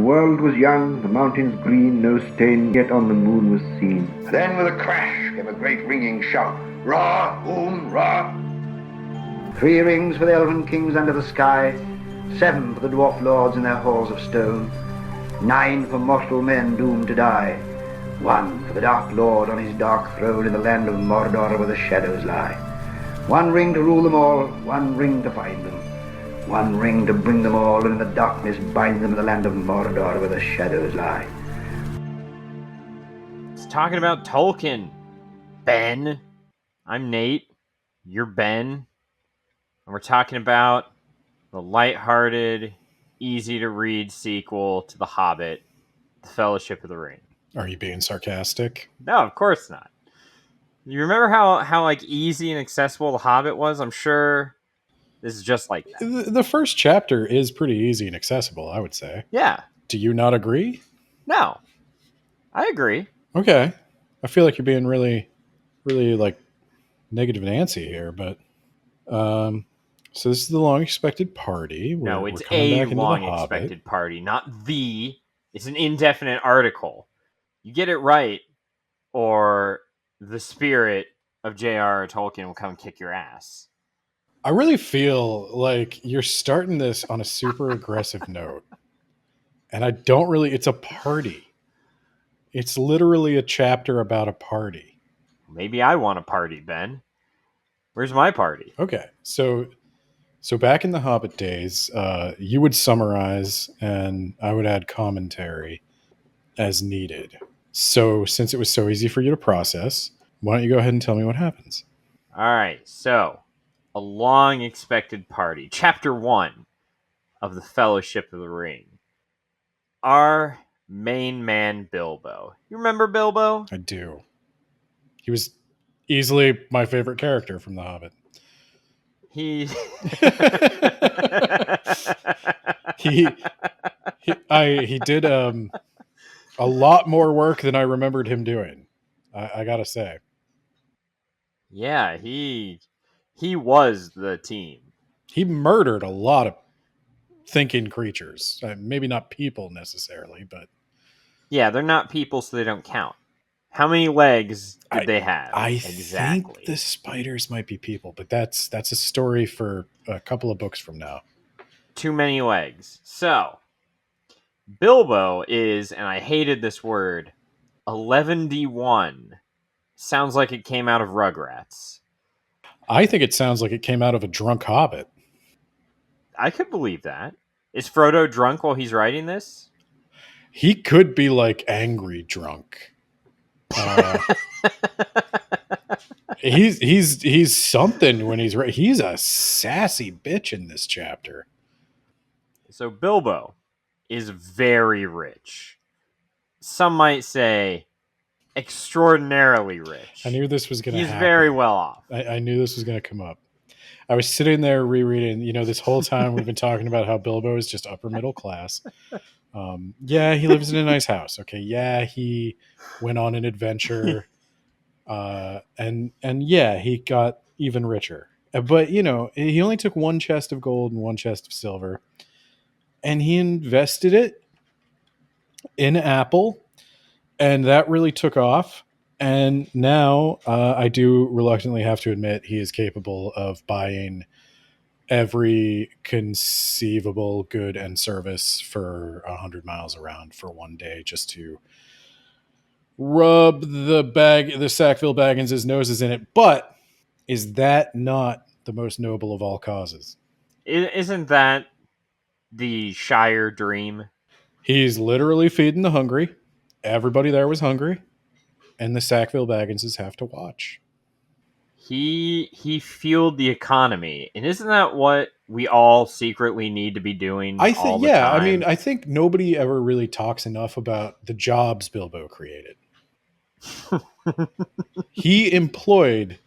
world was young, the mountains green, no stain yet on the moon was seen. Then with a crash came a great ringing shout. Ra, boom, ra. 3 rings for the elven kings under the sky, 7 for the dwarf lords in their halls of stone, 9 for mortal men doomed to die, 1 for the dark lord on his dark throne in the land of Mordor where the shadows lie. 1 ring to rule them all, 1 ring to find them, 1 ring to bring them all, and in the darkness bind them in the land of Mordor where the shadows lie. It's talking about Tolkien. Ben. I'm Nate. You're Ben. And we're talking about the lighthearted, easy-to-read sequel to The Hobbit, The Fellowship of the Ring. Are you being sarcastic? No, of course not. You remember how like easy and accessible The Hobbit was? I'm sure this is just like that. The first chapter is pretty easy and accessible, I would say. Yeah. Do you not agree? No. I agree. Okay. I feel like you're being really, really like negative Nancy here, but so this is the long expected party. No, it's a long expected party, not the. It's an indefinite article. You get it right, or the spirit of J.R.R. Tolkien will come kick your ass. I really feel like you're starting this on a super aggressive note. And I don't really, it's a party. It's literally a chapter about a party. Maybe I want a party, Ben. Where's my party? Okay. So back in the Hobbit days, you would summarize and I would add commentary as needed. So since it was so easy for you to process, why don't you go ahead and tell me what happens? All right. So, a long expected party. Chapter 1 of the Fellowship of the Ring. Our main man, Bilbo. You remember Bilbo? I do. He was easily my favorite character from The Hobbit. He did a lot more work than I remembered him doing. I gotta say. Yeah, he was the team. He murdered a lot of thinking creatures. Maybe not people necessarily, but yeah, they're not people, so they don't count. How many legs did they have? I think the spiders might be people, but that's a story for a couple of books from now. Too many legs. So, Bilbo is, and I hated this word, 11D1. Sounds like it came out of Rugrats. I think it sounds like it came out of a drunk hobbit. I could believe that. Is Frodo drunk while he's writing this? He could be like angry drunk. He's something when he's right. He's a sassy bitch in this chapter. So Bilbo is very rich. Some might say extraordinarily rich. I knew this was going to happen. He's very well off. I knew this was going to come up. I was sitting there rereading, this whole time we've been talking about how Bilbo is just upper middle class. Yeah, he lives in a nice house. Okay. Yeah, he went on an adventure. And yeah, he got even richer. But, he only took 1 chest of gold and 1 chest of silver. And he invested it in Apple. And that really took off. And now I do reluctantly have to admit he is capable of buying every conceivable good and service for 100 miles around for one day just to rub the Sackville Baggins' noses in it. But is that not the most noble of all causes? Isn't that the Shire dream? He's literally feeding the hungry. Everybody there was hungry. And the Sackville Bagginses have to watch. He fueled the economy, and isn't that what we all secretly need to be doing? All the time? I mean, I think nobody ever really talks enough about the jobs Bilbo created. He employed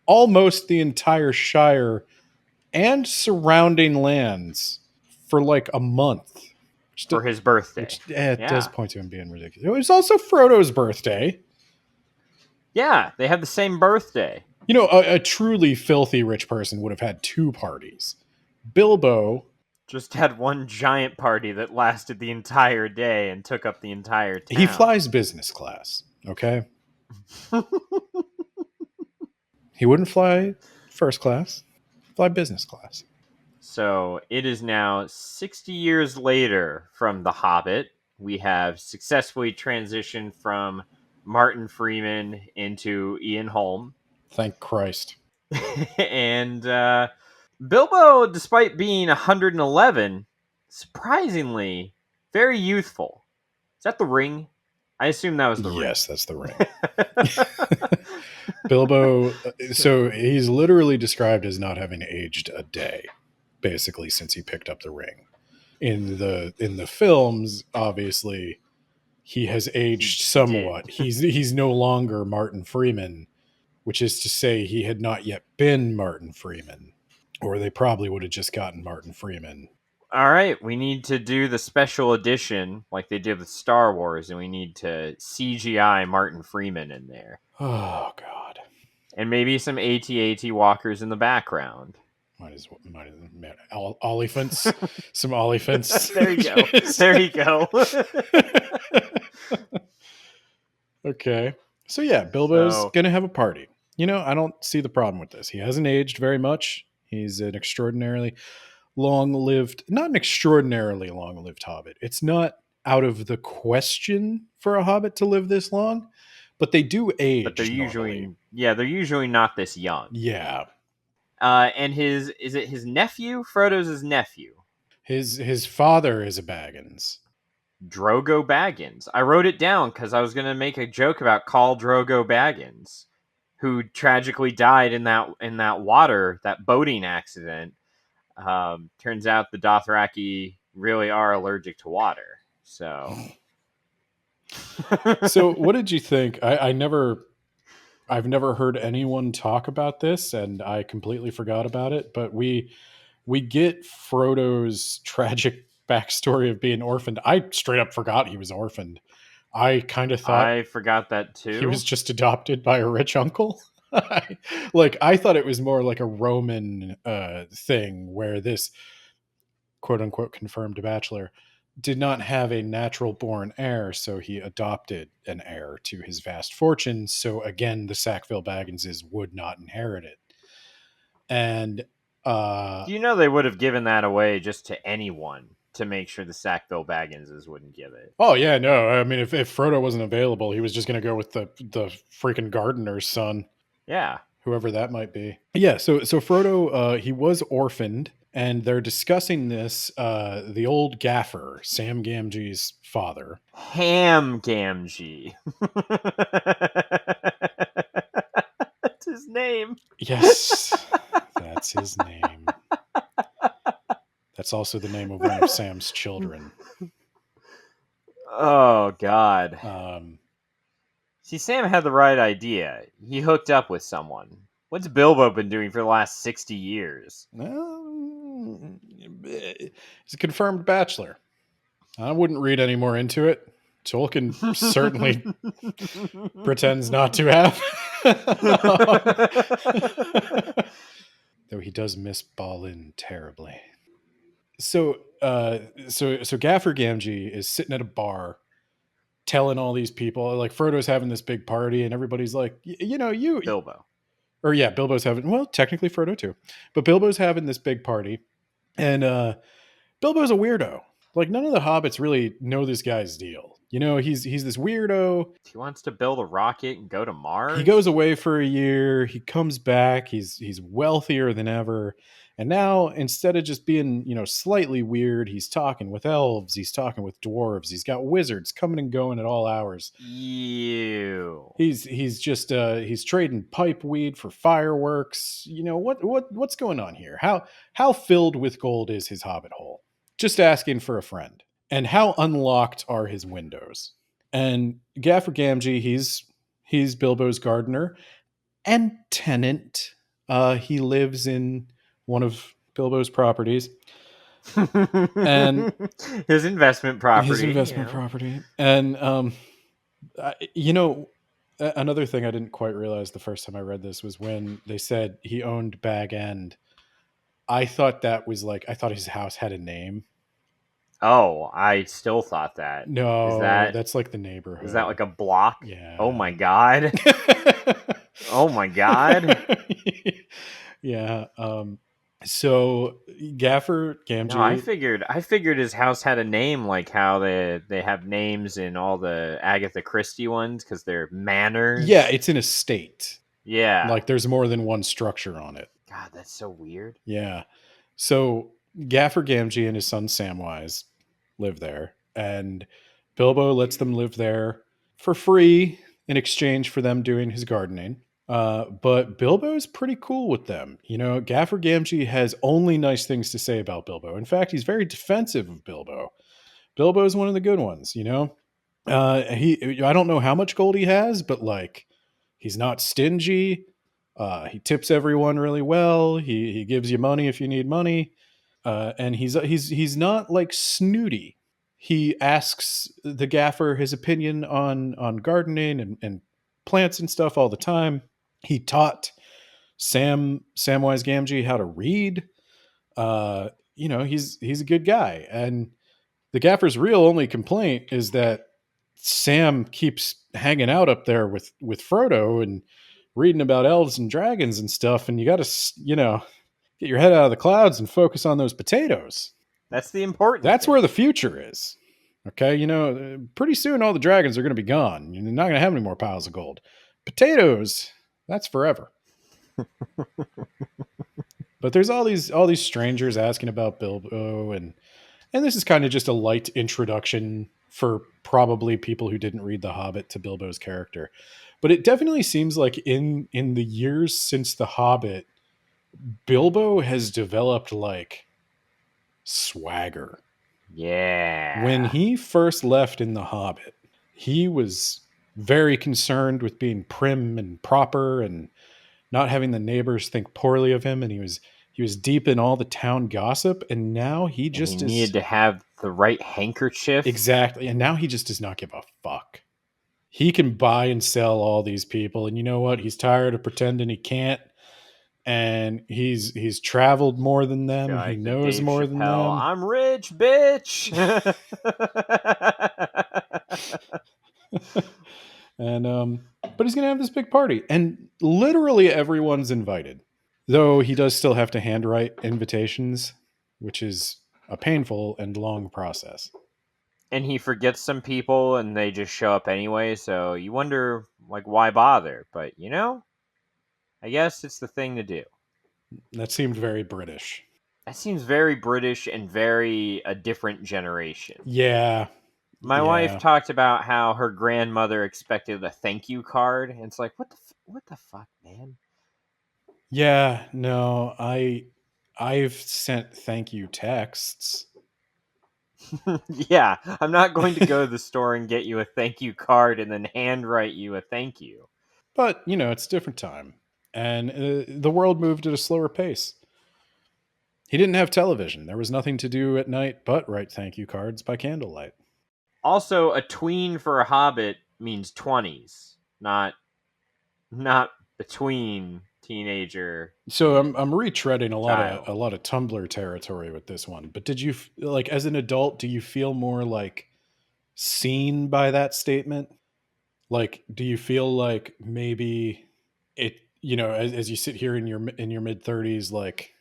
almost the entire Shire and surrounding lands for like a month. For his birthday. It does point to him being ridiculous. It was also Frodo's birthday. Yeah, they had the same birthday. A truly filthy rich person would have had 2 parties. Bilbo Just had one giant party that lasted the entire day and took up the entire town. He flies business class, okay? He wouldn't fly first class, fly business class. So it is now 60 years later from The Hobbit. We have successfully transitioned from Martin Freeman into Ian Holm. Thank Christ. And Bilbo, despite being 111, surprisingly very youthful. Is that the ring? I assume that was the ring. Yes, that's the ring. Bilbo, so he's literally described as not having aged a day, basically, since he picked up the ring. In the films, obviously, he has aged somewhat. He's no longer Martin Freeman, which is to say he had not yet been Martin Freeman, or they probably would have just gotten Martin Freeman. All right, we need to do the special edition like they did with Star Wars, and we need to CGI Martin Freeman in there. Oh, God. And maybe some AT-AT walkers in the background. Might as well. Olifants. Some olifants. There you go. There you go. Okay. So yeah, Bilbo's going to have a party. You know, I don't see the problem with this. He hasn't aged very much. He's an extraordinarily long-lived, not an extraordinarily long-lived hobbit. It's not out of the question for a hobbit to live this long, but they do age. But they're normally. they're usually not this young. Yeah. And is it his nephew? Frodo's his nephew. His father is a Baggins. Drogo Baggins. I wrote it down because I was going to make a joke about Khal Drogo Baggins, who tragically died in that water, that boating accident. Turns out the Dothraki really are allergic to water. So, So what did you think? I've never heard anyone talk about this, and I completely forgot about it. But we get Frodo's tragic backstory of being orphaned. I straight up forgot he was orphaned. I kind of thought I forgot that too. He was just adopted by a rich uncle. I thought it was more like a Roman thing where this quote unquote confirmed bachelor did not have a natural born heir, so he adopted an heir to his vast fortune. So again, the Sackville Bagginses would not inherit it. And you know they would have given that away just to anyone to make sure the Sackville Bagginses wouldn't give it. Oh yeah, no. I mean, if Frodo wasn't available, he was just going to go with the freaking gardener's son. Yeah, whoever that might be. Yeah. So Frodo, he was orphaned, and they're discussing this. The old gaffer, Sam Gamgee's father, Ham Gamgee. That's his name. Yes, that's his name. That's also the name of one of Sam's children. Oh, God. See, Sam had the right idea. He hooked up with someone. What's Bilbo been doing for the last 60 years? He's a confirmed bachelor. I wouldn't read any more into it. Tolkien certainly pretends not to have. Though he does miss Balin terribly. So Gaffer Gamgee is sitting at a bar telling all these people, like, Frodo's having this big party and everybody's like, Bilbo. Or yeah, Bilbo's having, well, technically Frodo too, but Bilbo's having this big party, and Bilbo's a weirdo. Like, none of the hobbits really know this guy's deal. You know, he's this weirdo. He wants to build a rocket and go to Mars. He goes away for a year. He comes back. He's wealthier than ever. And now, instead of just being, slightly weird, he's talking with elves. He's talking with dwarves. He's got wizards coming and going at all hours. Ew. He's just he's trading pipe weed for fireworks. What's going on here? How filled with gold is his hobbit hole? Just asking for a friend. And how unlocked are his windows? And Gaffer Gamgee, he's Bilbo's gardener and tenant. He lives in one of Bilbo's properties. And his investment property. Property. And another thing I didn't quite realize the first time I read this was when they said he owned Bag End. I thought that was like, I thought his house had a name. Oh, I still thought that. No, that's like the neighborhood. Is that like a block? Yeah. Oh my god. Oh my god. Yeah. So Gaffer Gamgee. No, I figured his house had a name, like how they have names in all the Agatha Christie ones because they're manors. Yeah, it's an estate. Yeah. Like there's more than one structure on it. God, that's so weird. Yeah. So Gaffer Gamgee and his son Samwise live there, and Bilbo lets them live there for free in exchange for them doing his gardening. But Bilbo's pretty cool with them. You know, Gaffer Gamgee has only nice things to say about Bilbo. In fact, he's very defensive of Bilbo. Bilbo is one of the good ones, you know? I don't know how much gold he has, but like he's not stingy. He tips everyone really well. He gives you money if you need money. And he's not like snooty. He asks the gaffer his opinion on gardening and plants and stuff all the time. He taught Samwise Gamgee how to read. You know, he's a good guy. And the gaffer's real only complaint is that Sam keeps hanging out up there with Frodo and reading about elves and dragons and stuff. And you got to, you know, get your head out of the clouds and focus on those potatoes. That's the important That's thing. where the future is. Okay, you know, pretty soon all the dragons are going to be gone. You're not going to have any more piles of gold. Potatoes, that's forever. But there's all these strangers asking about Bilbo, and this is kind of just a light introduction for probably people who didn't read The Hobbit to Bilbo's character. But it definitely seems like in the years since The Hobbit, Bilbo has developed like swagger. Yeah. When he first left in The Hobbit, he was very concerned with being prim and proper and not having the neighbors think poorly of him, and he was deep in all the town gossip, and now he just needed to have the right handkerchief. Exactly. And now he just does not give a fuck. He can buy and sell all these people, and you know what? He's tired of pretending he can't. And he's traveled more than them. Like he knows Dave more Chappelle, than them. I'm rich, bitch. And but he's gonna have this big party, and literally everyone's invited. Though he does still have to handwrite invitations, which is a painful and long process. And he forgets some people, and they just show up anyway. So you wonder, like, why bother? But you know, I guess it's the thing to do. That seemed very British. That seems very British and very a different generation. Yeah. My wife talked about how her grandmother expected a thank you card, and it's like, what the fuck, man? Yeah, no, I've sent thank you texts. Yeah, I'm not going to go to the store and get you a thank you card and then handwrite you a thank you. But, you know, it's a different time. And the world moved at a slower pace. He didn't have television. There was nothing to do at night but write thank you cards by candlelight. Also, a tween for a hobbit means 20s, not between teenager. So I'm retreading a lot of Tumblr territory with this one. But did you, like, as an adult, do you feel more like seen by that statement? Like, do you feel like maybe it, you know, as you sit here in your mid 30s, like,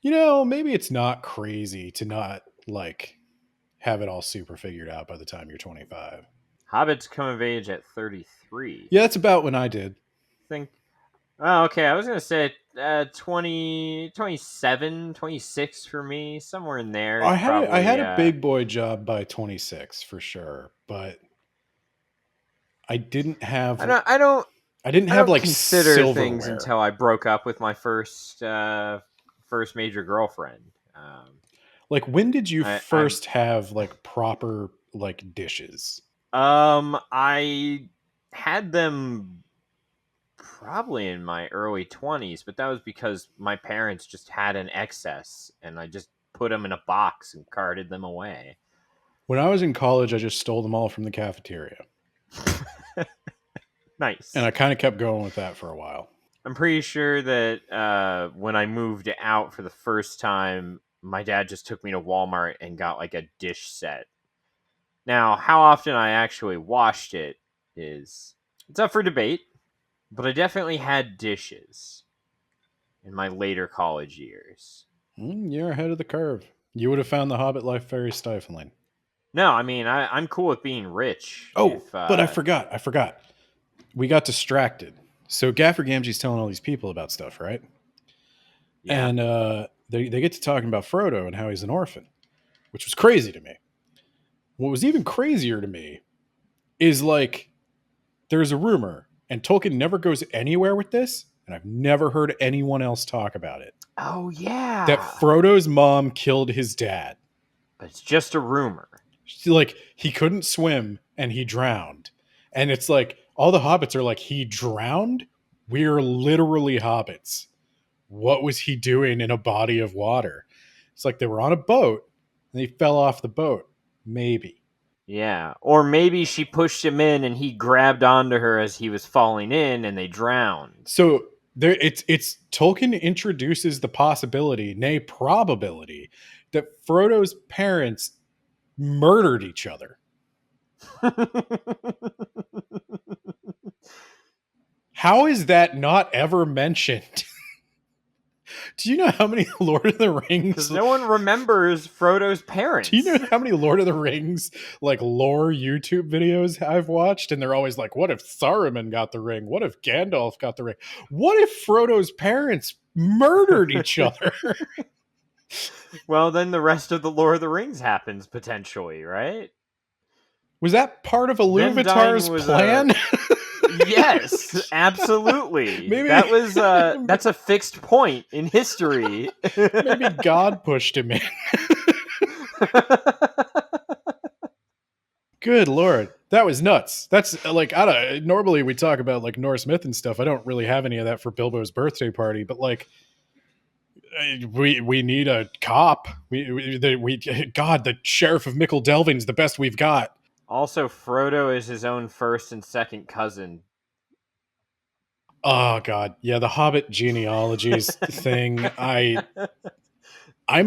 you know, maybe it's not crazy to not like have it all super figured out by the time you're 25. Hobbits come of age at 33. Yeah, that's about when I did. Oh, okay. I was going to say 20, 27, 26 for me, somewhere in there. I had a big boy job by 26 for sure, but I didn't have I don't like consider silverware. Things until I broke up with my first major girlfriend. Like, when did you first have like proper like dishes? I had them probably in my early 20s, but that was because my parents just had an excess, and I just put them in a box and carted them away. When I was in college, I just stole them all from the cafeteria. Nice. And I kind of kept going with that for a while. I'm pretty sure that when I moved out for the first time, my dad just took me to Walmart and got like a dish set. Now, how often I actually washed it it's up for debate, but I definitely had dishes in my later college years. You're ahead of the curve. You would have found the Hobbit life very stifling. No, I mean I'm cool with being rich. Oh, If but I forgot. We got distracted. So Gaffer Gamgee's telling all these people about stuff, right? yeah, And they get to talking about Frodo and how he's an orphan, which was crazy to me. What was even crazier to me is like there's a rumor, and Tolkien never goes anywhere with this, and I've never heard anyone else talk about it, oh yeah, that Frodo's mom killed his dad. but it's just a rumor. Like he couldn't swim and he drowned. And it's like all the hobbits are like, he drowned? We're literally hobbits. What was he doing in a body of water? It's like they were on a boat and he fell off the boat. Maybe. Yeah, or maybe she pushed him in and he grabbed onto her as he was falling in and they drowned. So there it's Tolkien introduces the possibility, nay probability, that Frodo's parents murdered each other. How is that not ever mentioned? Do you know how many Lord of the Rings? Because no one remembers Frodo's parents. Do you know how many Lord of the Rings like lore YouTube videos I've watched? And they're always like, what if Saruman got the ring? What if Gandalf got the ring? What if Frodo's parents murdered each other? Well, then the rest of the Lord of the Rings happens potentially, right? Was that part of Iluvatar's plan? Yes, absolutely. Maybe that was that's a fixed point in history. Maybe God pushed him in. Good Lord. That was nuts. That's like, normally we talk about like Norse myth and stuff. I don't really have any of that for Bilbo's birthday party, but like, we need a cop. God, the sheriff of Mickle Delving's the best we've got. Also, Frodo is his own first and second cousin. Oh God, yeah, the Hobbit genealogies thing. I'm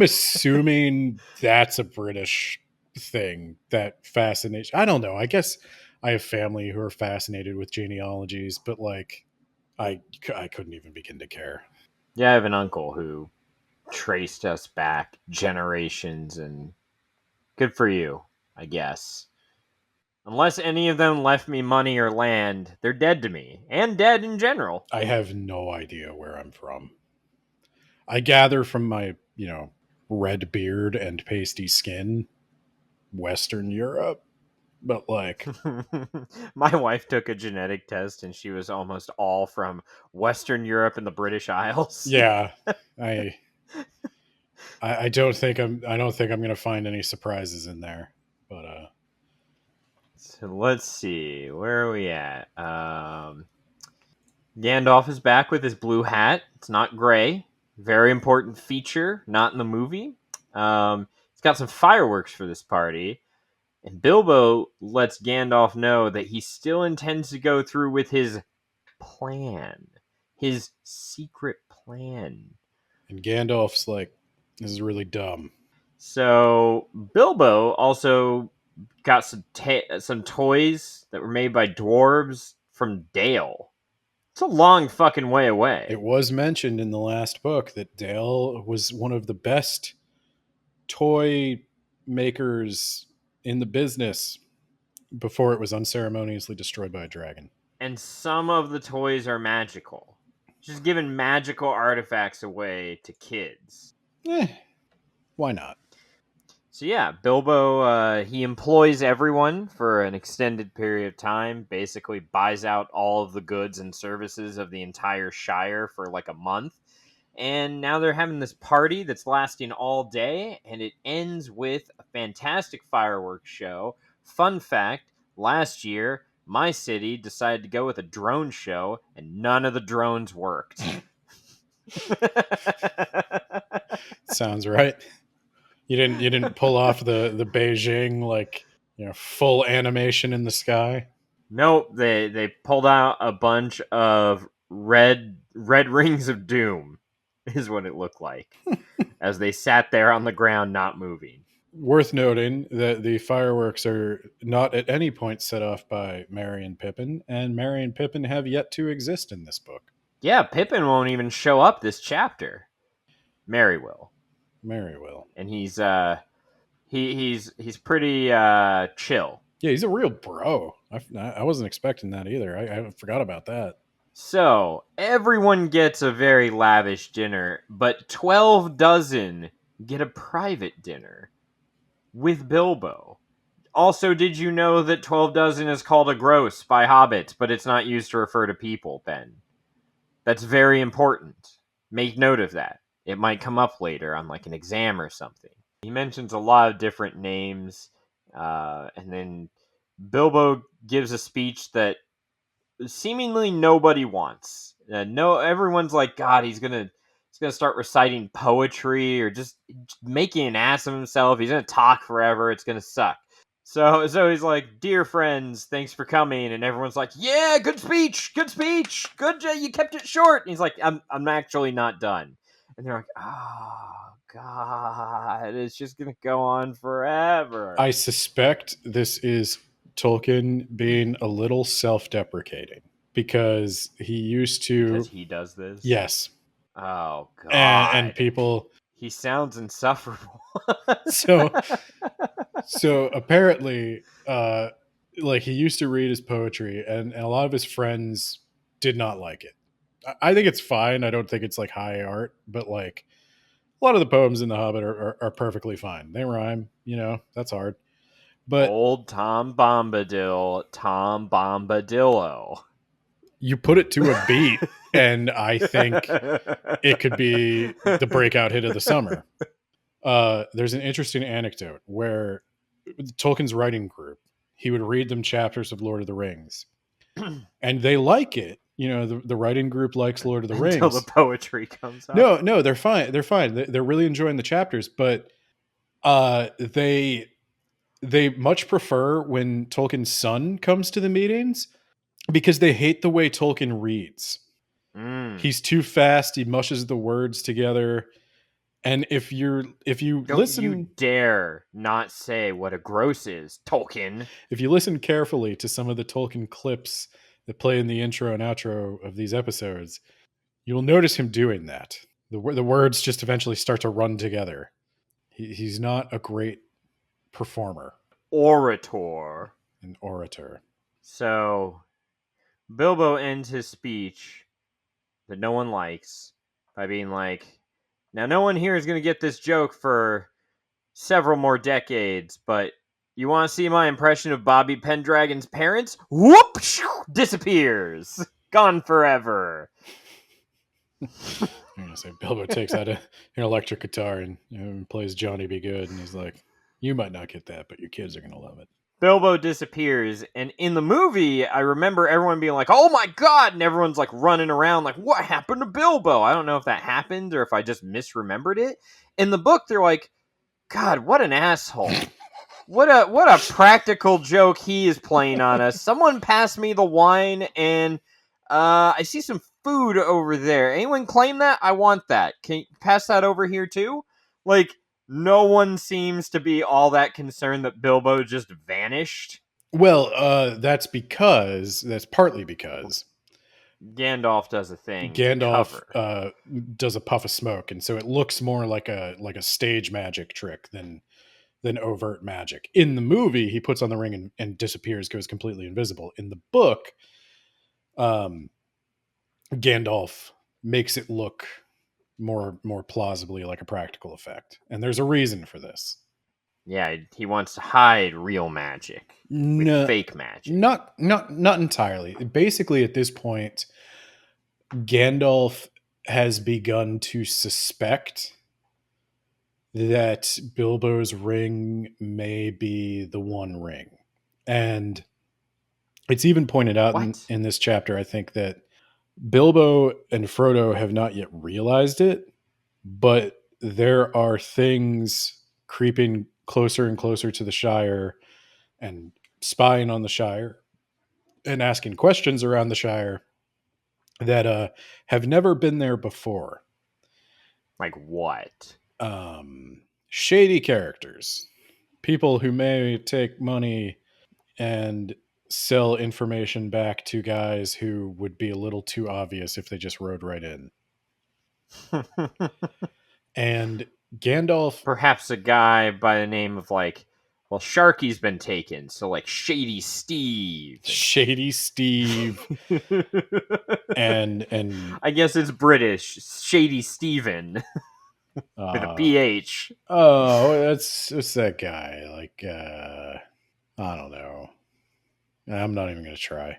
assuming that's a British thing, that fascination. I don't know. I guess I have family who are fascinated with genealogies, but like, I couldn't even begin to care. Yeah, I have an uncle who traced us back generations, and good for you, I guess. Unless any of them left me money or land, they're dead to me, and dead in general. I have no idea where I'm from. I gather from my, red beard and pasty skin, Western Europe, but like... My wife took a genetic test and she was almost all from Western Europe and the British Isles. Yeah, I don't think I'm going to find any surprises in there, but So let's see, where are we at? Gandalf is back with his blue hat. It's not gray. Very important feature, not in the movie. He's got some fireworks for this party, and Bilbo lets Gandalf know that he still intends to go through with his plan, his secret plan. And Gandalf's like, this is really dumb. So Bilbo also got some toys that were made by dwarves from Dale. It's a long fucking way away. It was mentioned in the last book that Dale was one of the best toy makers in the business before it was unceremoniously destroyed by a dragon. And some of the toys are magical. Just giving magical artifacts away to kids. Why not? So yeah, Bilbo, he employs everyone for an extended period of time, basically buys out all of the goods and services of the entire Shire for like a month. And now they're having this party that's lasting all day, and it ends with a fantastic fireworks show. Fun fact, last year, my city decided to go with a drone show, and none of the drones worked. Sounds right. You didn't pull off the Beijing full animation in the sky. Nope, they pulled out a bunch of red rings of doom is what it looked like as they sat there on the ground not moving. Worth noting that the fireworks are not at any point set off by Merry and Pippin, and Merry and Pippin have yet to exist in this book. Yeah, Pippin won't even show up this chapter. Merry will. Merry will. And he's pretty chill. Yeah, he's a real bro. I wasn't expecting that either. I forgot about that. So, everyone gets a very lavish dinner, but 12 dozen get a private dinner with Bilbo. Also, did you know that 12 dozen is called a gross by hobbits, but it's not used to refer to people, Ben? That's very important. Make note of that. It might come up later on like an exam or something. He mentions a lot of different names, and then Bilbo gives a speech that seemingly nobody wants. No, everyone's like, God, he's gonna start reciting poetry or just making an ass of himself. He's gonna talk forever. It's gonna suck. So he's like, dear friends, thanks for coming, and everyone's like, yeah, good speech, good, you kept it short. And he's like, I'm actually not done. And they're like, oh God, it's just gonna go on forever. I suspect this is Tolkien being a little self-deprecating because he used to. Because he does this. Yes. Oh God. And people. He sounds insufferable. So apparently, like he used to read his poetry, and a lot of his friends did not like it. I think it's fine. I don't think it's like high art, but like a lot of the poems in The Hobbit are perfectly fine. They rhyme, that's hard. But old Tom Bombadil, Tom Bombadillo. You put it to a beat, and I think it could be the breakout hit of the summer. There's an interesting anecdote where Tolkien's writing group, he would read them chapters of Lord of the Rings, and they like it. The writing group likes Lord of the Rings. Until the poetry comes out. No, they're fine. They're fine. They're really enjoying the chapters, but they much prefer when Tolkien's son comes to the meetings because they hate the way Tolkien reads. He's too fast. He mushes the words together. And if you Don't listen, you dare not say what a gross is, Tolkien. If you listen carefully to some of the Tolkien clips that play in the intro and outro of these episodes, you'll notice him doing that. The words just eventually start to run together. He's not a great performer. Orator. An orator. So, Bilbo ends his speech that no one likes by being like, now no one here is going to get this joke for several more decades, but you want to see my impression of Bobby Pendragon's parents? Whoop! Disappears. Gone forever. I'm going to say Bilbo takes out an electric guitar and plays Johnny Be Good, and he's like, you might not get that, but your kids are going to love it. Bilbo disappears, and in the movie, I remember everyone being like, oh my God, and everyone's like running around like, what happened to Bilbo? I don't know if that happened or if I just misremembered it. In the book, they're like, God, what an asshole. What a practical joke he is playing on us. Someone pass me the wine, and I see some food over there. Anyone claim that? I want that. Can you pass that over here too? Like, no one seems to be all that concerned that Bilbo just vanished. Well, that's partly because Gandalf does a thing. Gandalf does a puff of smoke, and so it looks more like a stage magic trick than overt magic. In the movie, he puts on the ring and disappears, goes completely invisible. In the book, Gandalf makes it look more plausibly like a practical effect, and there's a reason for this. Yeah, he wants to hide real magic with fake magic. Not entirely. Basically, at this point, Gandalf has begun to suspect that Bilbo's ring may be the One Ring, and it's even pointed out in this chapter, I think, that Bilbo and Frodo have not yet realized it, but there are things creeping closer and closer to the Shire and spying on the Shire and asking questions around the Shire that have never been there before. Like what? Shady characters, people who may take money and sell information back to guys who would be a little too obvious if they just rode right in. And Gandalf, Perhaps a guy by the name of well, Sharky's been taken, so like Shady Steve. Shady Steve, and I guess it's British, Shady Steven with a PH. Oh, it's that guy. Like I don't know. I'm not even gonna try.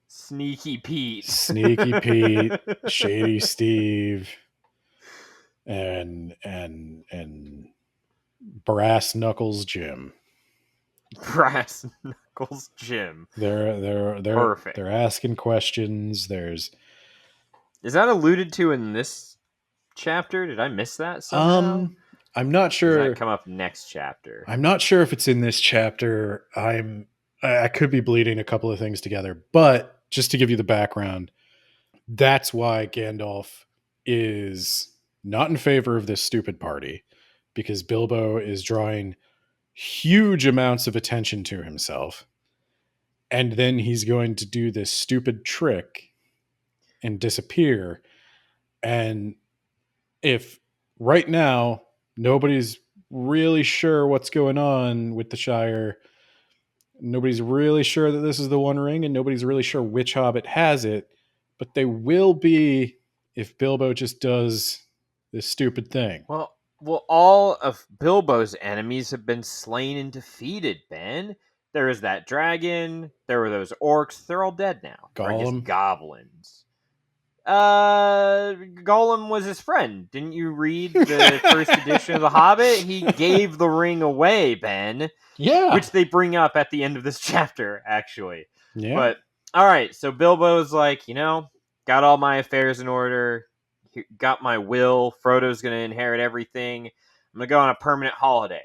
Sneaky Pete. Sneaky Pete, Shady Steve, and Brass Knuckles Jim. Brass Knuckles Jim. They're Perfect. They're asking questions. Is that alluded to in this chapter? Did I miss that somehow? I'm not sure. Does that come up next chapter? I'm not sure if it's in this chapter. I could be bleeding a couple of things together, but just to give you the background, that's why Gandalf is not in favor of this stupid party, because Bilbo is drawing huge amounts of attention to himself. And then he's going to do this stupid trick and disappear. And if right now nobody's really sure what's going on with the Shire, nobody's really sure that this is the One Ring, and nobody's really sure which hobbit has it, but they will be if Bilbo just does this stupid thing. Well, all of Bilbo's enemies have been slain and defeated, Ben. There was that dragon. There were those orcs. They're all dead now. Or I guess Gollum? goblins. Gollum was his friend. Didn't you read the first edition of The Hobbit? He gave the ring away, Ben. Yeah. Which they bring up at the end of this chapter, actually. Yeah. But, alright, so Bilbo's like, got all my affairs in order, got my will, Frodo's going to inherit everything, I'm going to go on a permanent holiday.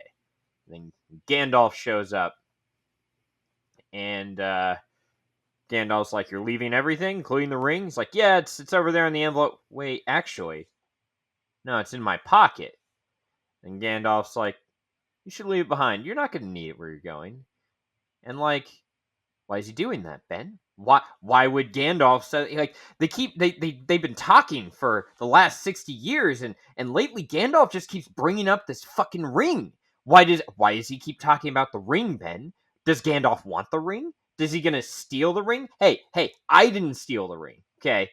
And then Gandalf shows up, and Gandalf's like, you're leaving everything, including the ring? He's like, yeah, it's over there in the envelope. Wait, actually, no, it's in my pocket. And Gandalf's like, you should leave it behind. You're not going to need it where you're going. And why is he doing that, Ben? Why would Gandalf say, they've been talking for the last 60 years, and lately Gandalf just keeps bringing up this fucking ring. Why does he keep talking about the ring, Ben? Does Gandalf want the ring? Is he gonna steal the ring? Hey, I didn't steal the ring, okay?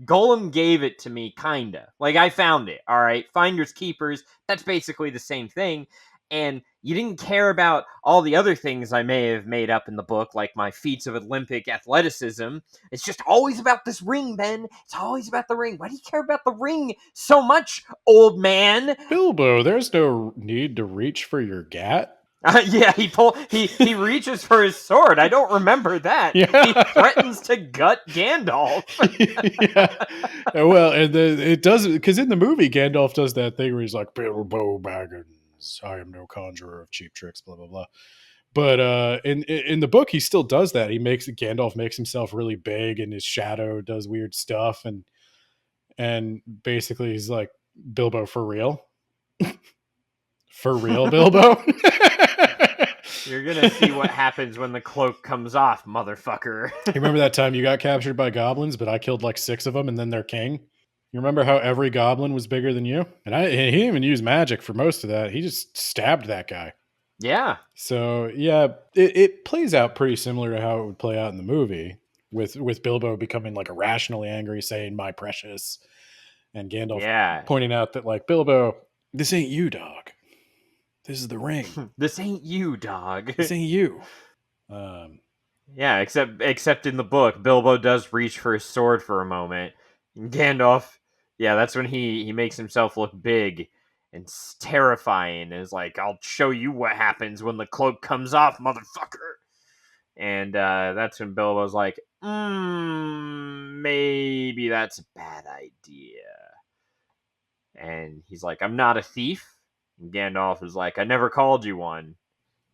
Gollum gave it to me, kinda. I found it, alright? Finders keepers, that's basically the same thing. And you didn't care about all the other things I may have made up in the book, like my feats of Olympic athleticism. It's just always about this ring, Ben. It's always about the ring. Why do you care about the ring so much, old man? Bilbo, there's no need to reach for your gat. Yeah, he reaches for his sword. I don't remember that. Yeah. He threatens to gut Gandalf. Yeah. Well, and it does, because in the movie, Gandalf does that thing where he's like, Bilbo Baggins, I am no conjurer of cheap tricks, blah, blah, blah. But in the book, he still does that. Gandalf makes himself really big, and his shadow does weird stuff. And basically he's like, Bilbo, for real? For real, Bilbo? You're gonna see what happens when the cloak comes off, motherfucker. You remember that time you got captured by goblins, but I killed like 6 of them and then they're king? You remember how every goblin was bigger than you? And he didn't even use magic for most of that. He just stabbed that guy. Yeah. So, yeah, it plays out pretty similar to how it would play out in the movie, with Bilbo becoming like irrationally angry, saying, my precious, and Gandalf pointing out that, like, Bilbo, this ain't you, dog. This is the ring. This ain't you, dog. This ain't you. Yeah, except in the book, Bilbo does reach for his sword for a moment. And Gandalf, yeah, that's when he makes himself look big and terrifying. And is like, I'll show you what happens when the cloak comes off, motherfucker. And that's when Bilbo's like, maybe that's a bad idea. And he's like, I'm not a thief. And Gandalf is like, I never called you one.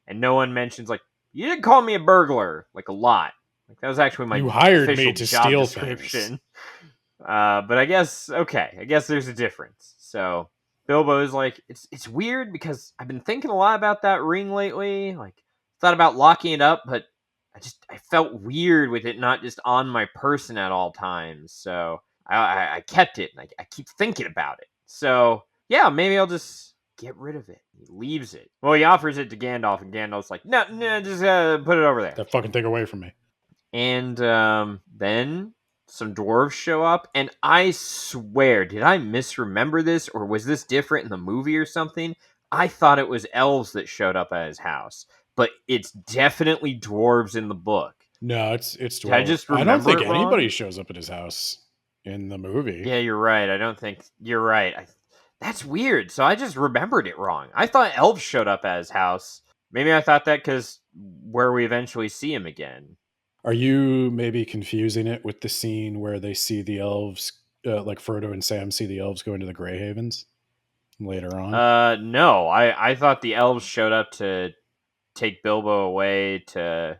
And no one mentions, like, you didn't call me a burglar, like, a lot. Like, that was actually my You hired official me to job steal description. But I guess there's a difference. So Bilbo's like, it's weird because I've been thinking a lot about that ring lately. Like, thought about locking it up, but I felt weird with it not just on my person at all times. So I kept it, and I keep thinking about it. So yeah, maybe I'll just get rid of it. He leaves it. Well, he offers it to Gandalf, and Gandalf's like, no, just put it over there. That fucking thing away from me. And then some dwarves show up, and I swear, did I misremember this, or was this different in the movie or something? I thought it was elves that showed up at his house, but it's definitely dwarves in the book. No, it's Did I just I don't remember think it wrong? anybody shows up at his house in the movie. Yeah, you're right. I don't think you're right. That's weird. So I just remembered it wrong. I thought elves showed up at his house. Maybe I thought that because where we eventually see him again. Are you maybe confusing it with the scene where they see the elves, like Frodo and Sam see the elves go into the Grey Havens later on? No. I thought the elves showed up to take Bilbo away to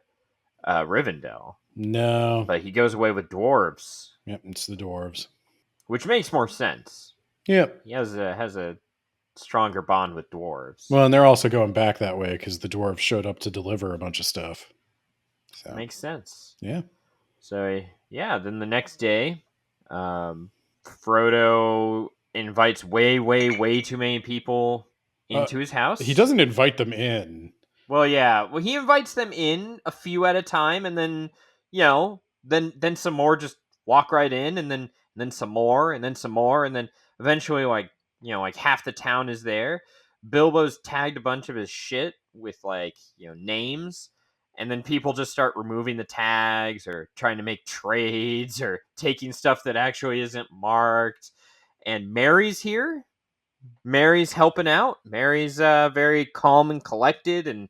Rivendell. No. But he goes away with dwarves. Yep, it's the dwarves. Which makes more sense. Yep. He has a stronger bond with dwarves. Well, and they're also going back that way because the dwarves showed up to deliver a bunch of stuff. So makes sense. Yeah. So yeah, then the next day, Frodo invites way too many people into his house. He doesn't invite them in. Well, yeah. Well, he invites them in a few at a time, and then then some more just walk right in, and then some more, and then some more, and then eventually, like half the town is there. Bilbo's tagged a bunch of his shit with names, and then people just start removing the tags or trying to make trades or taking stuff that actually isn't marked. And Mary's here. Mary's helping out. Mary's very calm and collected and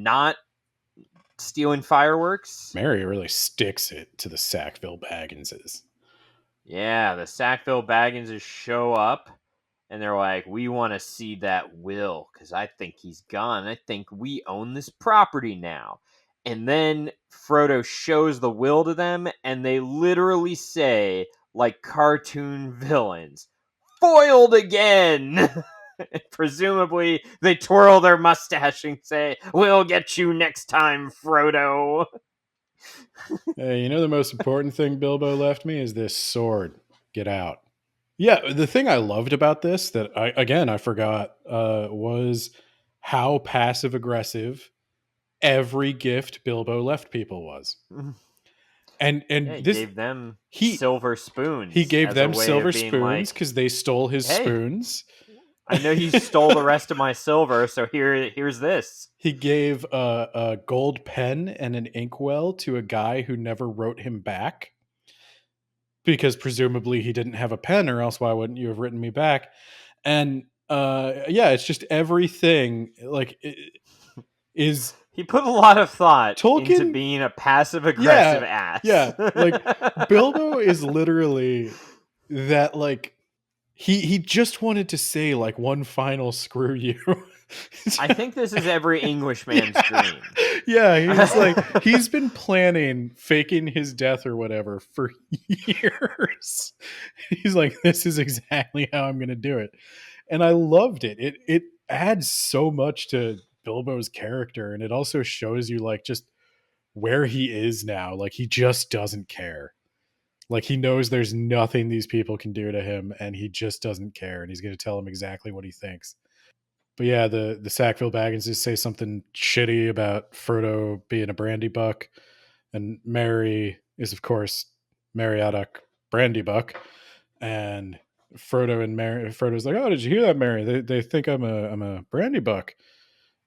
not stealing fireworks. Mary really sticks it to the Sackville Bagginses. Yeah, the Sackville Bagginses show up, and they're like, we want to see that will, because I think he's gone. I think we own this property now. And then Frodo shows the will to them, and they literally say, like cartoon villains, foiled again! Presumably, they twirl their mustache and say, we'll get you next time, Frodo. Hey, the most important thing Bilbo left me is this sword. Get out. Yeah, the thing I loved about this that I forgot was how passive aggressive every gift Bilbo left people was. And he gave them silver spoons. He gave them silver spoons because they stole his spoons. I know you stole the rest of my silver, so here's this. He gave a gold pen and an inkwell to a guy who never wrote him back. Because presumably he didn't have a pen, or else why wouldn't you have written me back? And it's just everything is. He put a lot of thought Tolkien, into being a passive aggressive ass. Yeah, Bilbo is literally that. He just wanted to say one final screw you. I think this is every Englishman's dream. Yeah, he's been planning faking his death or whatever for years. He's like, this is exactly how I'm going to do it. And I loved it. It adds so much to Bilbo's character, and it also shows you just where he is now. He just doesn't care. He knows there's nothing these people can do to him, and he just doesn't care, and he's going to tell them exactly what he thinks. But yeah, the Sackville Bagginses say something shitty about Frodo being a brandy buck, and Mary is, of course, Mariotta Brandybuck, and Frodo's like, "Oh, did you hear that, Mary? They think I'm a brandy buck."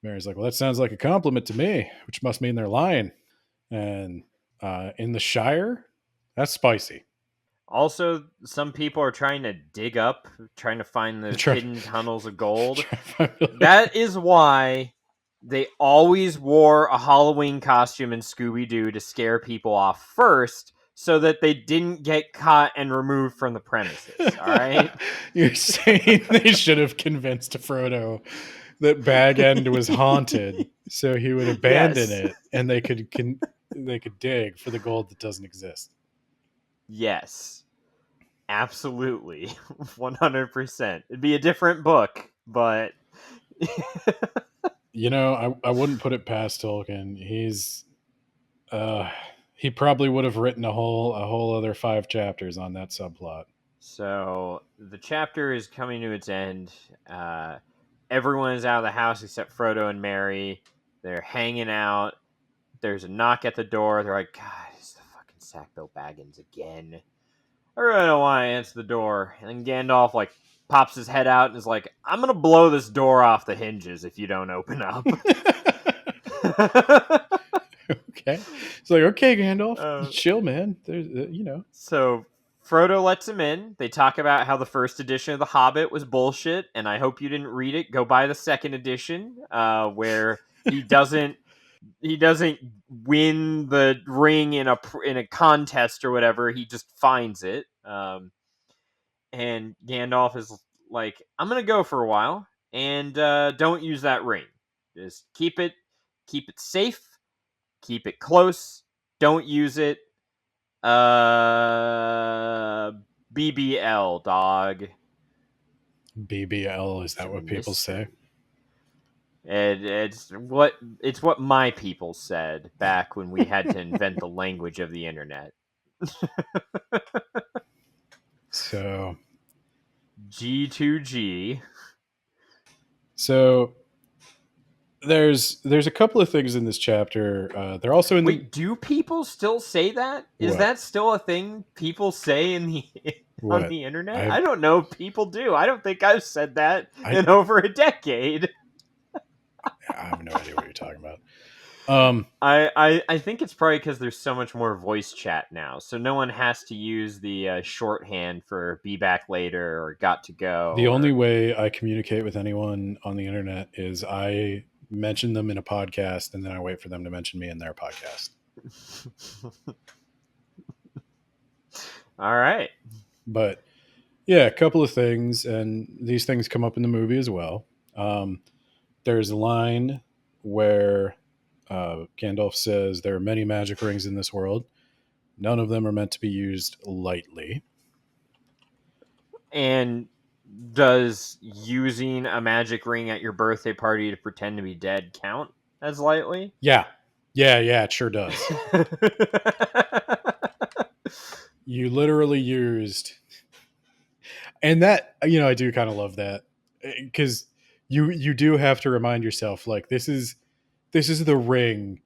Mary's like, "Well, that sounds like a compliment to me, which must mean they're lying." And in the Shire, that's spicy. Also, some people are trying to find the hidden tunnels of gold. That is why they always wore a Halloween costume in Scooby-Doo to scare people off first, so that they didn't get caught and removed from the premises. All right? You're saying they should have convinced Frodo that Bag End was haunted, so he would abandon it, and they could they could dig for the gold that doesn't exist. Yes. Absolutely. 100%. It'd be a different book, but You know, I wouldn't put it past Tolkien. He probably would have written a whole other 5 chapters on that subplot. So the chapter is coming to its end. Everyone is out of the house except Frodo and Merry. They're hanging out. There's a knock at the door. They're like, God, it's the fucking Sackville Baggins again. I really don't want to answer the door. And then Gandalf pops his head out and is like, I'm gonna blow this door off the hinges if you don't open up. Okay. It's like, okay, Gandalf, chill, man. There's, you know. So Frodo lets him in. They talk about how the first edition of The Hobbit was bullshit, and I hope you didn't read it. Go buy the second edition, where he doesn't win the ring in a contest or whatever. He just finds it. And Gandalf is like, I'm gonna go for a while, and don't use that ring. Just keep it safe, keep it close, don't use it. BBL, dog. BBL, is that what people say? It's what my people said back when we had to invent the language of the internet. So G2G. So there's a couple of things in this chapter. They're also in the. Wait, do people still say that? Is What? that still a thing people say in the on What? the internet? I don't know if people do. I don't think I've said that in over a decade. I have no idea what you're talking about. I think it's probably because there's so much more voice chat now, so no one has to use the shorthand for "be back later" or "got to go." The only way I communicate with anyone on the internet is I mention them in a podcast, and then I wait for them to mention me in their podcast. All right. But yeah, a couple of things, and these things come up in the movie as well. There's a line where Gandalf says, there are many magic rings in this world. None of them are meant to be used lightly. And does using a magic ring at your birthday party to pretend to be dead count as lightly? Yeah, it sure does. You literally used... And that, you know, I do kind of love that, because you do have to remind yourself, like, this is the ring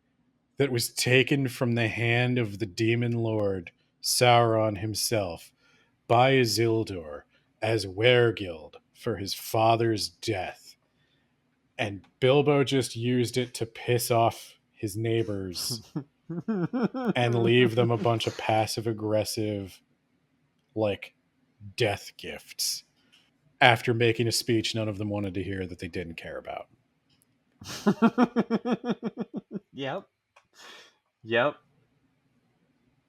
that was taken from the hand of the demon lord Sauron himself by Isildur as weregild for his father's death, and Bilbo just used it to piss off his neighbors and leave them a bunch of passive aggressive, like, death gifts after making a speech none of them wanted to hear that they didn't care about. Yep.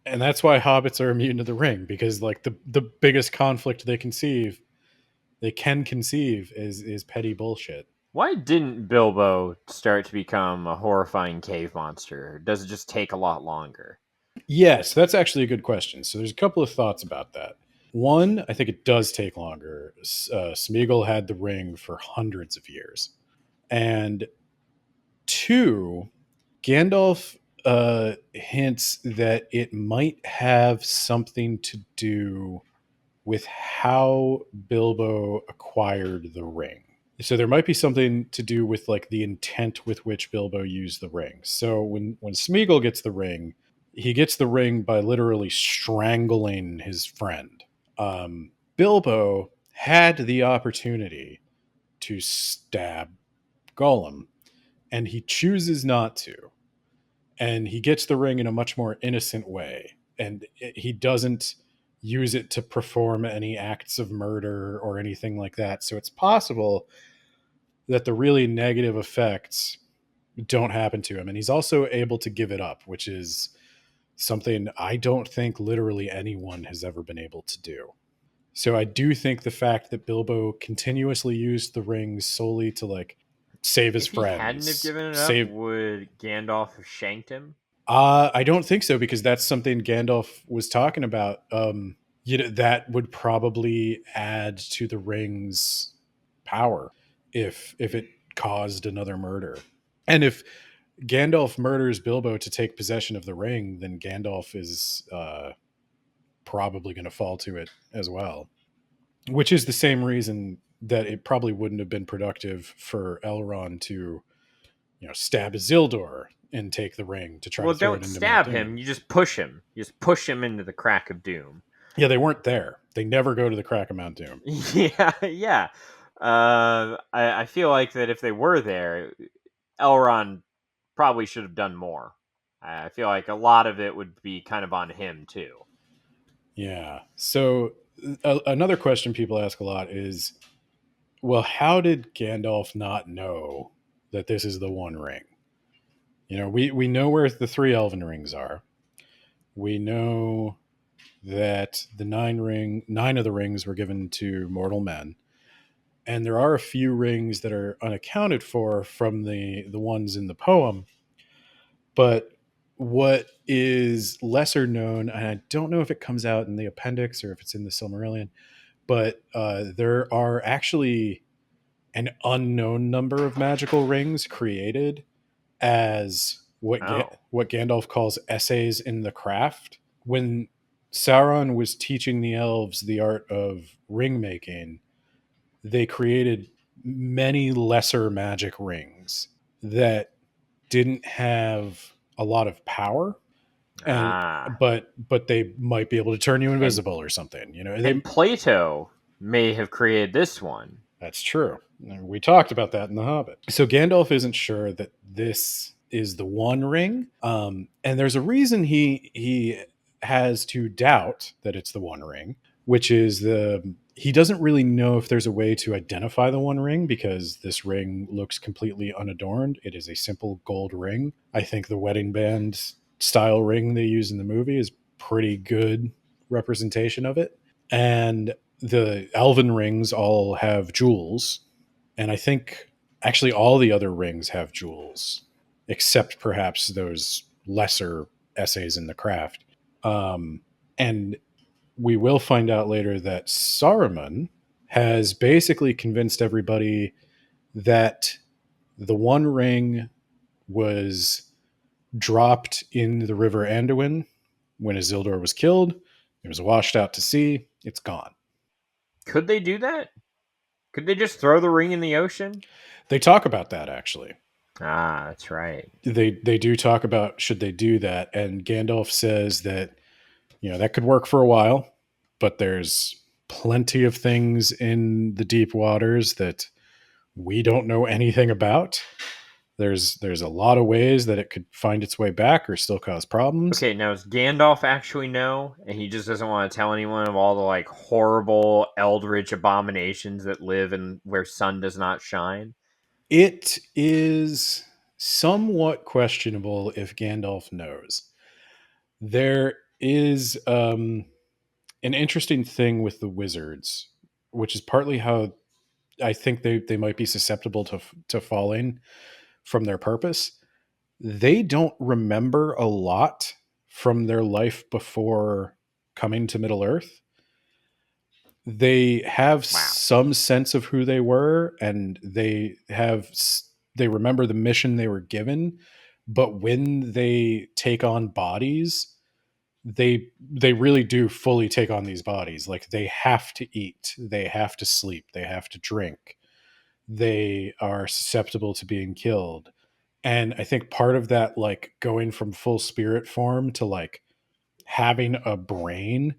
And that's why hobbits are immune to the ring, because, like, the biggest conflict they can conceive is petty bullshit. Why didn't Bilbo start to become a horrifying cave monster? Or does it just take a lot longer? Yes, that's actually a good question. So there's a couple of thoughts about that. One, I think it does take longer. Smeagol had the ring for hundreds of years. And two, Gandalf hints that it might have something to do with how Bilbo acquired the ring. So there might be something to do with, like, the intent with which Bilbo used the ring. So when Smeagol gets the ring, he gets the ring by literally strangling his friend. Bilbo had the opportunity to stab Gollum, and he chooses not to. And he gets the ring in a much more innocent way. And he doesn't use it to perform any acts of murder or anything like that. So it's possible that the really negative effects don't happen to him. And he's also able to give it up, which is something I don't think literally anyone has ever been able to do. So I do think the fact that Bilbo continuously used the rings solely to, like, save his friends. If he hadn't have given it up, would Gandalf have shanked him? I don't think so, because that's something Gandalf was talking about. That would probably add to the ring's power if it caused another murder. And if Gandalf murders Bilbo to take possession of the ring, then Gandalf is probably going to fall to it as well. Which is the same reason that it probably wouldn't have been productive for Elrond to, stab Isildur and take the ring to try Well, to throw don't it into Mount stab Doom. him. You just push him. You just push him into the crack of doom. Yeah, they weren't there. They never go to the crack of Mount Doom. Yeah. I feel like that if they were there, Elrond probably should have done more. I feel like a lot of it would be kind of on him too. Yeah. So another question people ask a lot is, well, how did Gandalf not know that this is the One Ring? We know where the 3 Elven rings are. We know that the 9 of the rings were given to mortal men. And there are a few rings that are unaccounted for from the ones in the poem. But what is lesser known, and I don't know if it comes out in the appendix or if it's in the Silmarillion, but there are actually an unknown number of magical rings created as what Gandalf calls essays in the craft. When Sauron was teaching the elves the art of ring making, they created many lesser magic rings that didn't have a lot of power, but they might be able to turn you invisible or something. And Plato may have created this one. That's true. We talked about that in The Hobbit. So Gandalf isn't sure that this is the One Ring, and there's a reason he has to doubt that it's the One Ring, which is he doesn't really know if there's a way to identify the One Ring, because this ring looks completely unadorned. It is a simple gold ring. I think the wedding band style ring they use in the movie is pretty good representation of it. And the elven rings all have jewels, and I think actually all the other rings have jewels, except perhaps those lesser essays in the craft. And we will find out later that Saruman has basically convinced everybody that the One Ring was dropped in the river Anduin when Isildur was killed. It was washed out to sea. It's gone. Could they do that? Could they just throw the ring in the ocean? They talk about that, actually. That's right. They do talk about should they do that, and Gandalf says that that could work for a while, but there's plenty of things in the deep waters that we don't know anything about. There's a lot of ways that it could find its way back or still cause problems. Okay, now does Gandalf actually know, and he just doesn't want to tell anyone of all the horrible eldritch abominations that live in where sun does not shine? It is somewhat questionable if Gandalf knows. There is an interesting thing with the wizards, which is partly how I think they might be susceptible to falling from their purpose. They don't remember a lot from their life before coming to Middle Earth. They have some sense of who they were, and they remember the mission they were given, but when they take on bodies, they really do fully take on these bodies. Like, they have to eat, they have to sleep, they have to drink, they are susceptible to being killed. And I think part of that, going from full spirit form to having a brain,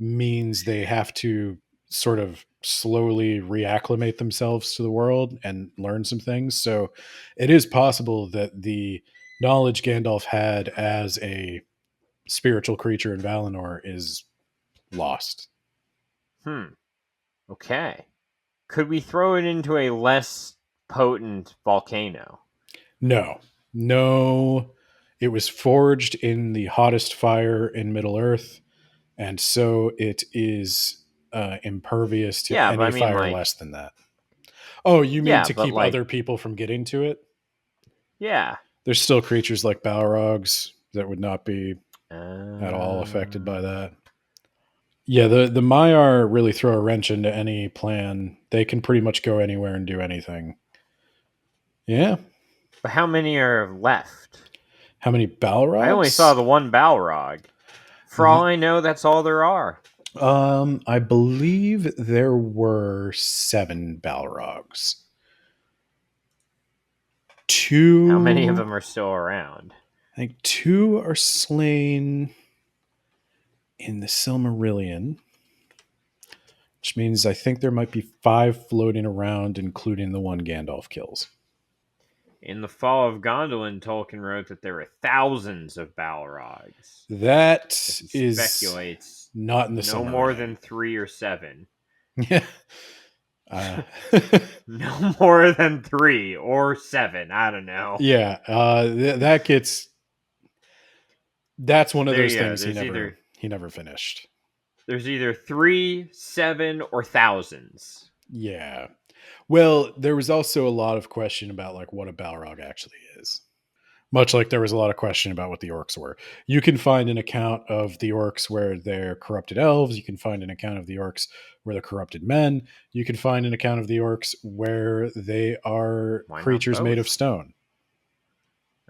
means they have to sort of slowly reacclimate themselves to the world and learn some things. So it is possible that the knowledge Gandalf had as a spiritual creature in Valinor is lost. Okay. Could we throw it into a less potent volcano? No. It was forged in the hottest fire in Middle-earth, and so it is impervious to any fire less than that. Oh, you mean to keep other people from getting to it? Yeah. There's still creatures like Balrogs that would not be at all affected by Uh, that. Yeah, the Maiar really throw a wrench into any plan. They can pretty much go anywhere and do anything. Yeah. But how many are left? How many Balrogs? I only saw the one Balrog. For all I know, that's all there are. I believe there were 7 Balrogs. 2. How many of them are still around? I think 2 are slain in the Silmarillion, which means I think there might be 5 floating around, including the one Gandalf kills. In the Fall of Gondolin, Tolkien wrote that there were thousands of Balrogs. That He is speculates not in the no Silmarillion. more than 3 or 7. Yeah. No more than 3 or 7. I don't know. Yeah. That gets. That's one of There those you go. things he never finished. There's either 3, 7, or thousands. Yeah. Well, there was also a lot of question about like what a Balrog actually is. Much like there was a lot of question about what the orcs were. You can find an account of the orcs where they're corrupted elves. You can find an account of the orcs where they're corrupted men. You can find an account of the orcs where they are Why not creatures made both? of stone.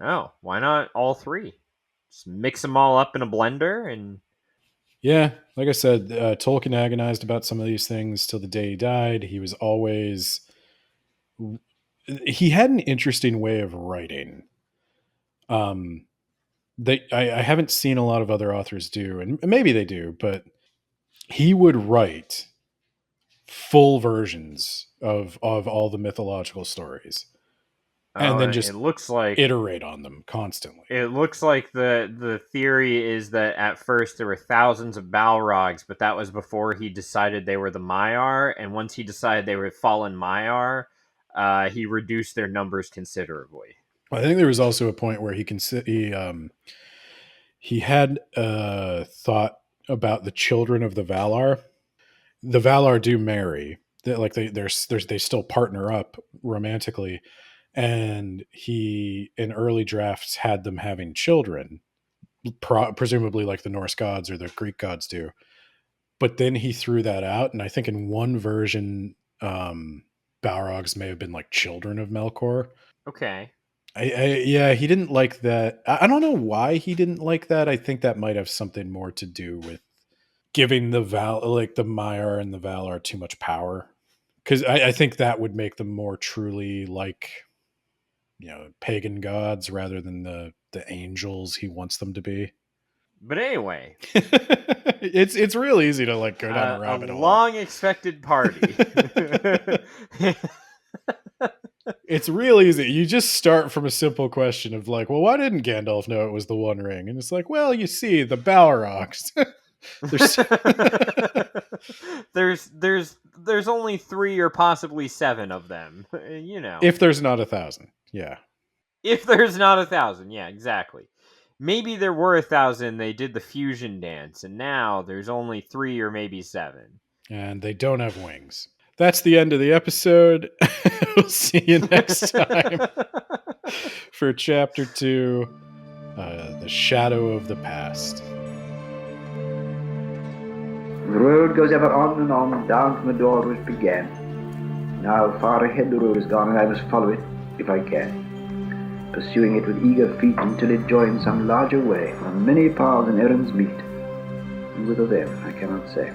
Oh, why not all 3? Just mix them all up in a blender and... Yeah, like I said, Tolkien agonized about some of these things till the day he died. He was always... He had an interesting way of writing. I haven't seen a lot of other authors do, and maybe they do, but he would write full versions of all the mythological stories, and then just it looks like iterate on them constantly. It looks like the theory is that at first there were thousands of Balrogs, but that was before he decided they were the Maiar, and once he decided they were fallen Maiar, he reduced their numbers considerably. I think there was also a point where he had thought about the children of the Valar. The Valar do marry. They still partner up romantically, and he in early drafts had them having children, presumably like the Norse gods or the Greek gods do. But then he threw that out, and I think in one version, Balrogs may have been like children of Melkor. Okay. Yeah, he didn't like that. I don't know why he didn't like that. I think that might have something more to do with giving the Maiar and the Valar too much power. Because I think that would make them more truly like, pagan gods rather than the angels he wants them to be. But anyway, it's real easy to like go down a rabbit hole. Long expected party. It's real easy. You just start from a simple question of like, well, why didn't Gandalf know it was the One Ring? And it's like, well, you see, the Balrogs. there's only 3 or possibly 7 of them. If there's not 1,000, yeah. If there's not 1,000, yeah, exactly. Maybe there were 1,000. They did the fusion dance, and now there's only 3 or maybe 7. And they don't have wings. That's the end of the episode. We'll see you next time for Chapter 2, The Shadow of the Past. The road goes ever on and on, down from the door where it began. Now far ahead the road has gone, and I must follow it, if I can, pursuing it with eager feet until it joins some larger way, where many paths and errands meet. And whither then, I cannot say.